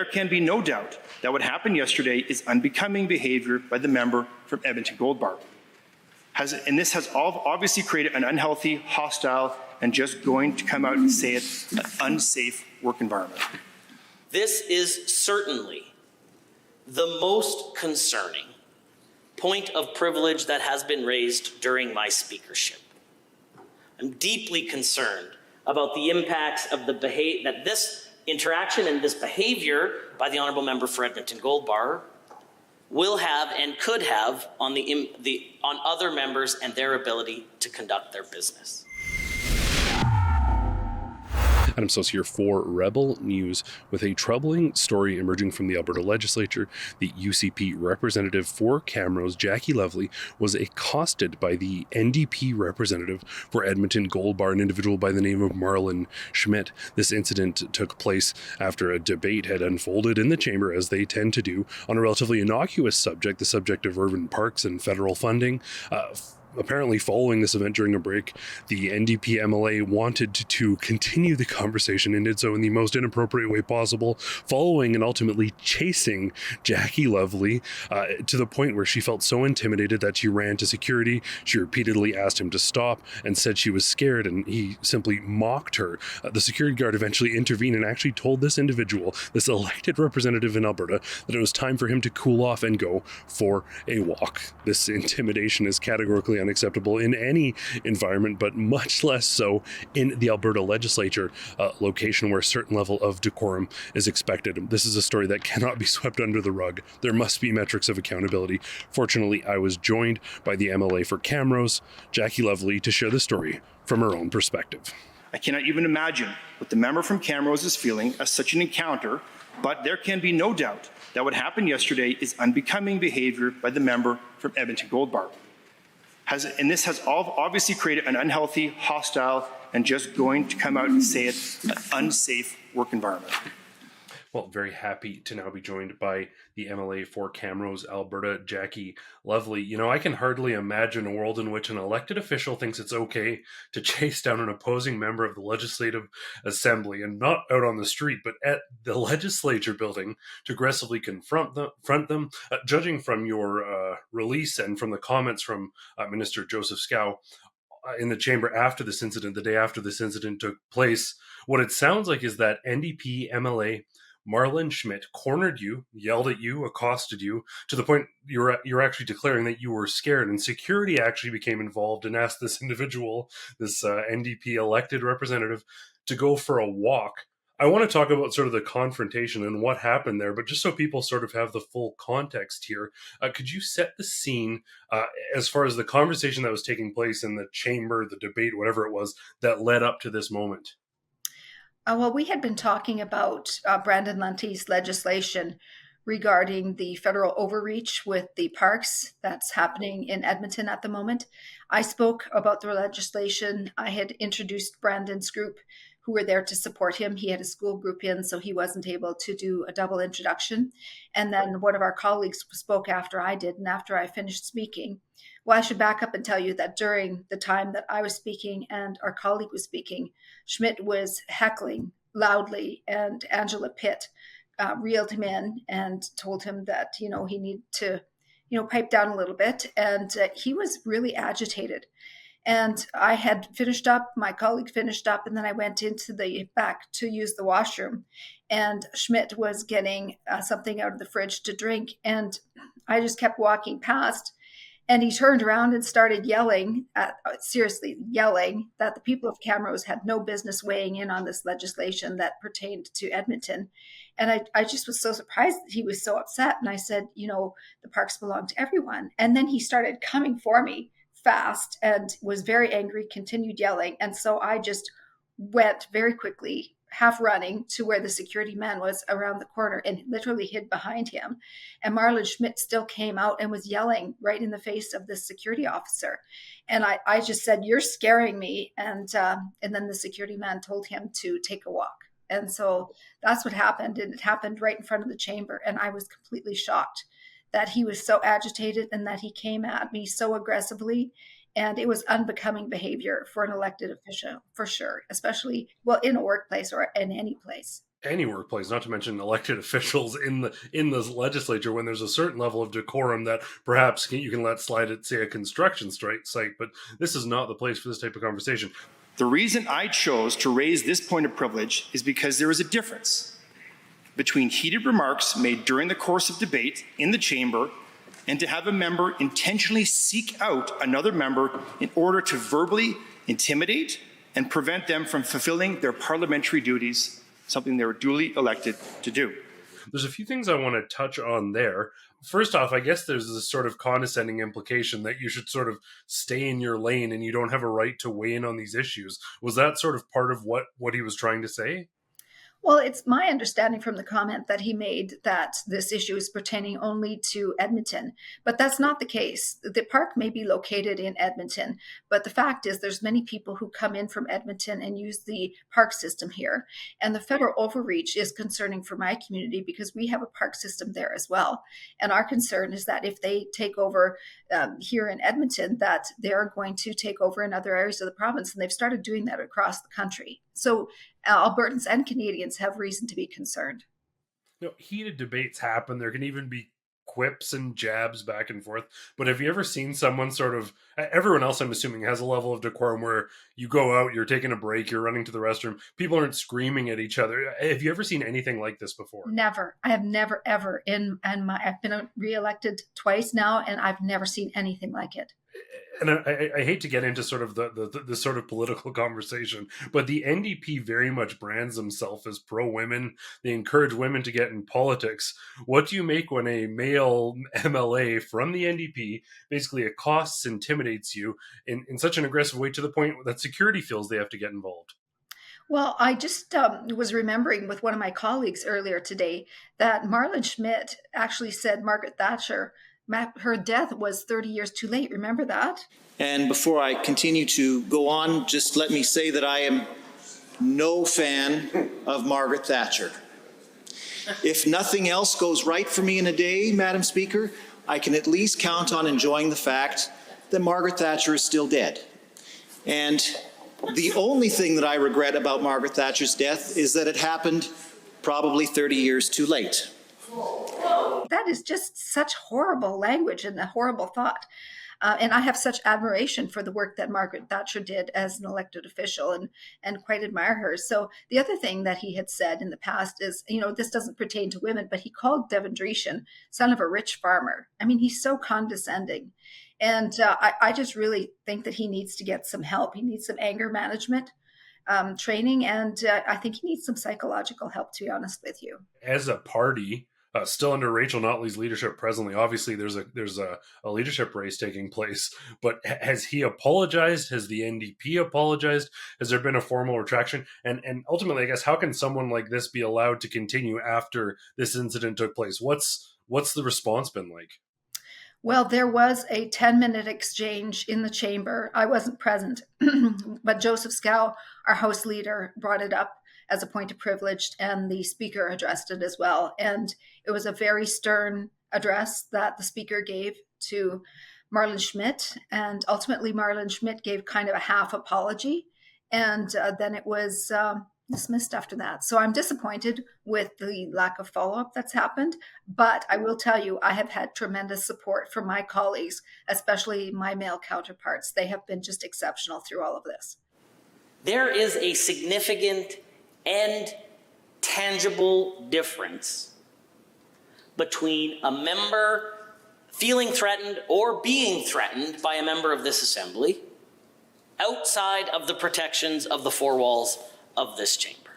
there can be no doubt that what happened yesterday is unbecoming behavior by the member from Edmonton Gold Bar. And this has obviously created an unhealthy, hostile, and just going to come out and say it, an unsafe work environment. This is certainly the most concerning point of privilege that has been raised during my speakership. I'm deeply concerned about the impacts of that this interaction and this behavior by the honourable member for Edmonton Gold Bar will have and could have on other members and their ability to conduct their business. Adam Soos here for Rebel News with a troubling story emerging from the Alberta legislature. The UCP representative for Camrose, Jackie Lovely, was accosted by the NDP representative for Edmonton Gold Bar, an individual by the name of Marlon Schmidt. This incident took place after a debate had unfolded in the chamber, as they tend to do, on a relatively innocuous subject, the subject of urban parks and federal funding. Apparently, following this event during a break, the NDP MLA wanted to continue the conversation and did so in the most inappropriate way possible, following and ultimately chasing Jackie Lovely to the point where she felt so intimidated that she ran to security. She repeatedly asked him to stop and said she was scared, and he simply mocked her. The security guard eventually intervened and actually told this individual, this elected representative in Alberta, that it was time for him to cool off and go for a walk. This intimidation is categorically unacceptable in any environment, but much less so in the Alberta legislature, location where a certain level of decorum is expected. This is a story that cannot be swept under the rug. There must be metrics of accountability. Fortunately, I was joined by the MLA for Camrose, Jackie Lovely, to share the story from her own perspective. I cannot even imagine what the member from Camrose is feeling as such an encounter, but there can be no doubt that what happened yesterday is unbecoming behavior by the member from Edmonton Gold Bar. And this has obviously created an unhealthy, hostile, and just going to come out and say it, an unsafe work environment. Well, very happy to now be joined by the MLA for Camrose, Alberta, Jackie Lovely. You know, I can hardly imagine a world in which an elected official thinks it's okay to chase down an opposing member of the Legislative Assembly, and not out on the street, but at the legislature building to aggressively confront them. Judging from your release and from the comments from Minister Joseph Scow in the chamber after this incident, the day after this incident took place, what it sounds like is that NDP MLA Marlon Schmidt cornered you, yelled at you, accosted you, to the point you're actually declaring that you were scared, and security actually became involved and asked this individual, this NDP elected representative, to go for a walk. I want to talk about sort of the confrontation and what happened there, but just so people sort of have the full context here, could you set the scene as far as the conversation that was taking place in the chamber, the debate, whatever it was, that led up to this moment? Well, we had been talking about Brandon Lunte's legislation regarding the federal overreach with the parks that's happening in Edmonton at the moment. I spoke about the legislation. I had introduced Brandon's group who were there to support him. He had a school group in, so he wasn't able to do a double introduction. And then one of our colleagues spoke after I did, and after I finished speaking. Well, I should back up and tell you that during the time that I was speaking and our colleague was speaking, Schmidt was heckling loudly, and Angela Pitt reeled him in and told him that, he needed to, pipe down a little bit. And he was really agitated. And I had finished up, my colleague finished up, and then I went into the back to use the washroom. And Schmidt was getting something out of the fridge to drink. And I just kept walking past. And he turned around and started yelling, seriously yelling, that the people of Camrose had no business weighing in on this legislation that pertained to Edmonton. And I just was so surprised that he was so upset. And I said, the parks belong to everyone. And then he started coming for me fast and was very angry, continued yelling. And so I just went very quickly, half running, to where the security man was around the corner and literally hid behind him. And Marlon Schmidt still came out and was yelling right in the face of the security officer. And I just said, "You're scaring me." And then the security man told him to take a walk. And so that's what happened. And it happened right in front of the chamber. And I was completely shocked that he was so agitated and that he came at me so aggressively. And it was unbecoming behavior for an elected official, for sure, especially, in a workplace or in any place. any workplace, not to mention elected officials in the legislature, when there's a certain level of decorum that perhaps you can let slide at, say, a construction site, but this is not the place for this type of conversation. The reason I chose to raise this point of privilege is because there is a difference between heated remarks made during the course of debate in the chamber and to have a member intentionally seek out another member in order to verbally intimidate and prevent them from fulfilling their parliamentary duties, something they were duly elected to do. There's a few things I want to touch on there. First off, I guess there's this sort of condescending implication that you should sort of stay in your lane and you don't have a right to weigh in on these issues. Was that sort of part of what he was trying to say? Well, it's my understanding from the comment that he made that this issue is pertaining only to Edmonton, but that's not the case. The park may be located in Edmonton, but the fact is there's many people who come in from Edmonton and use the park system here. And the federal overreach is concerning for my community because we have a park system there as well. And our concern is that if they take over here in Edmonton, that they're going to take over in other areas of the province. And they've started doing that across the country. So Albertans and Canadians have reason to be concerned. Heated debates happen. There can even be quips and jabs back and forth. But have you ever seen someone everyone else, I'm assuming, has a level of decorum where you go out, you're taking a break, you're running to the restroom, people aren't screaming at each other. Have you ever seen anything like this before? Never. I have never, ever I've been reelected twice now, and I've never seen anything like it. And I hate to get into sort of the sort of political conversation, but the NDP very much brands themselves as pro-women. They encourage women to get in politics. What do you make when a male MLA from the NDP basically accosts, intimidates you in such an aggressive way to the point that security feels they have to get involved? Well, I just was remembering with one of my colleagues earlier today that Marlon Schmidt actually said Margaret Thatcher, her death was 30 years too late. Remember that? And before I continue to go on, just let me say that I am no fan of Margaret Thatcher. If nothing else goes right for me in a day, Madam Speaker, I can at least count on enjoying the fact that Margaret Thatcher is still dead. And the only thing that I regret about Margaret Thatcher's death is that it happened probably 30 years too late. That is just such horrible language and a horrible thought. And I have such admiration for the work that Margaret Thatcher did as an elected official and quite admire her. So the other thing that he had said in the past is, this doesn't pertain to women, but he called Devin Dreeshen son of a rich farmer. I mean, he's so condescending. And I just really think that he needs to get some help. He needs some anger management training. And I think he needs some psychological help, to be honest with you. As a party, still under Rachel Notley's leadership presently, obviously there's a leadership race taking place, but has he apologized? Has the NDP apologized? Has there been a formal retraction? And ultimately, I guess, how can someone like this be allowed to continue after this incident took place? What's the response been like? Well, there was a 10-minute exchange in the chamber. I wasn't present, but Joseph Scow, our House leader, brought it up as a point of privilege, and the speaker addressed it as well. And it was a very stern address that the speaker gave to Marlon Schmidt. And ultimately, Marlon Schmidt gave kind of a half apology. And then it was dismissed after that. So I'm disappointed with the lack of follow-up that's happened. But I will tell you, I have had tremendous support from my colleagues, especially my male counterparts. They have been just exceptional through all of this. There is a significant and tangible difference between a member feeling threatened or being threatened by a member of this assembly outside of the protections of the four walls of this chamber.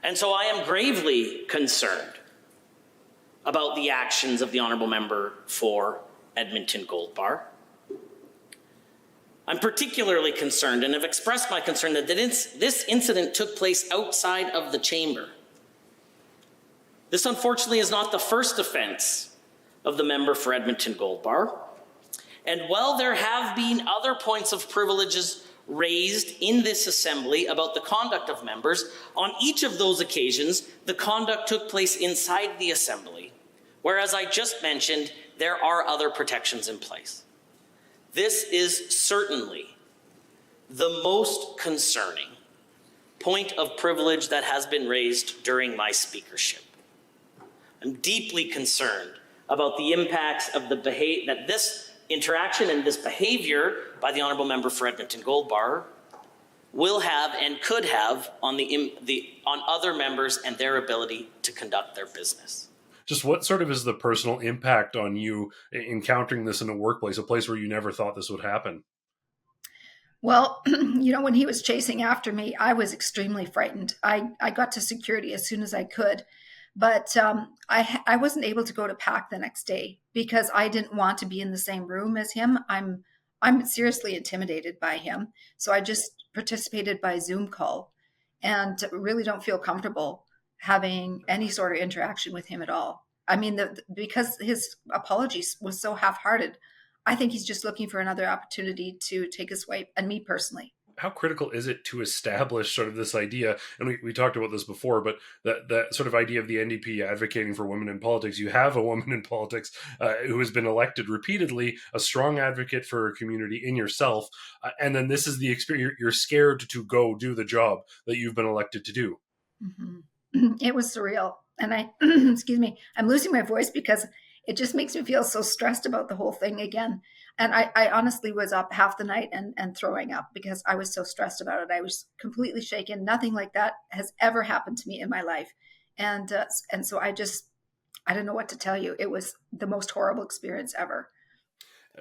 And so I am gravely concerned about the actions of the honourable member for Edmonton Gold Bar. I'm particularly concerned and have expressed my concern that this incident took place outside of the chamber. This, unfortunately, is not the first offence of the member for Edmonton Gold Bar. And while there have been other points of privileges raised in this assembly about the conduct of members, on each of those occasions, the conduct took place inside the assembly, whereas I just mentioned, there are other protections in place. This is certainly the most concerning point of privilege that has been raised during my speakership. I'm deeply concerned about the impacts of that this interaction and this behavior by the honourable member for Edmonton Goldbar will have and could have on on other members and their ability to conduct their business. Just what sort of is the personal impact on you encountering this in a workplace, a place where you never thought this would happen? Well, when he was chasing after me, I was extremely frightened. I got to security as soon as I could, but I wasn't able to go to PAC the next day because I didn't want to be in the same room as him. I'm seriously intimidated by him, so I just participated by Zoom call, and really don't feel comfortable having any sort of interaction with him at all. I mean, because his apologies was so half-hearted, I think he's just looking for another opportunity to take a swipe, and me personally. How critical is it to establish sort of this idea, and we talked about this before, but that sort of idea of the NDP advocating for women in politics. You have a woman in politics who has been elected repeatedly, a strong advocate for her community in yourself, and then this is the experience. You're scared to go do the job that you've been elected to do. Mm-hmm. It was surreal. And excuse me, I'm losing my voice because it just makes me feel so stressed about the whole thing again. And I honestly was up half the night and throwing up because I was so stressed about it. I was completely shaken. Nothing like that has ever happened to me in my life. And so I don't know what to tell you. It was the most horrible experience ever.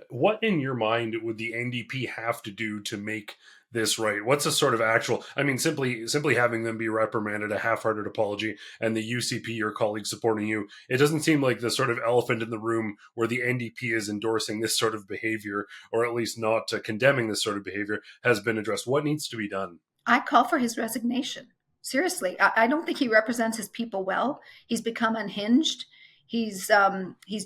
What in your mind would the NDP have to do to make this right? What's a sort of actual, I mean, simply having them be reprimanded, a half-hearted apology, and the UCP, your colleagues supporting you, it doesn't seem like the sort of elephant in the room where the NDP is endorsing this sort of behavior, or at least not condemning this sort of behavior, has been addressed. What needs to be done? I call for his resignation. Seriously, I don't think he represents his people well. He's become unhinged. He's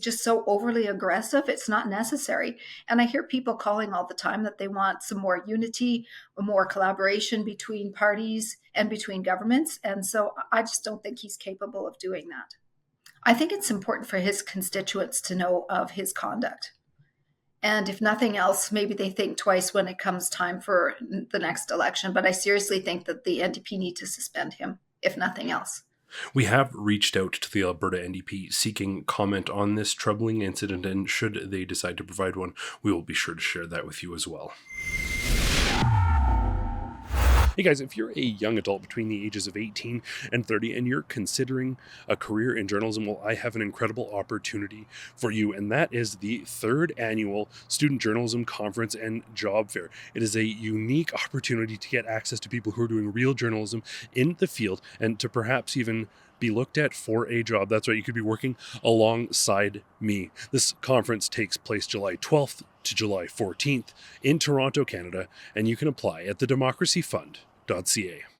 just so overly aggressive. It's not necessary. And I hear people calling all the time that they want some more unity, more collaboration between parties and between governments. And so I just don't think he's capable of doing that. I think it's important for his constituents to know of his conduct. And if nothing else, maybe they think twice when it comes time for the next election. But I seriously think that the NDP need to suspend him, if nothing else. We have reached out to the Alberta NDP seeking comment on this troubling incident, and should they decide to provide one, we will be sure to share that with you as well. Hey guys, if you're a young adult between the ages of 18 and 30 and you're considering a career in journalism, well, I have an incredible opportunity for you, and that is the 3rd annual Student Journalism Conference and Job Fair. It is a unique opportunity to get access to people who are doing real journalism in the field and to perhaps even be looked at for a job. That's right, you could be working alongside me. This conference takes place July 12th to July 14th in Toronto, Canada, and you can apply at thedemocracyfund.ca.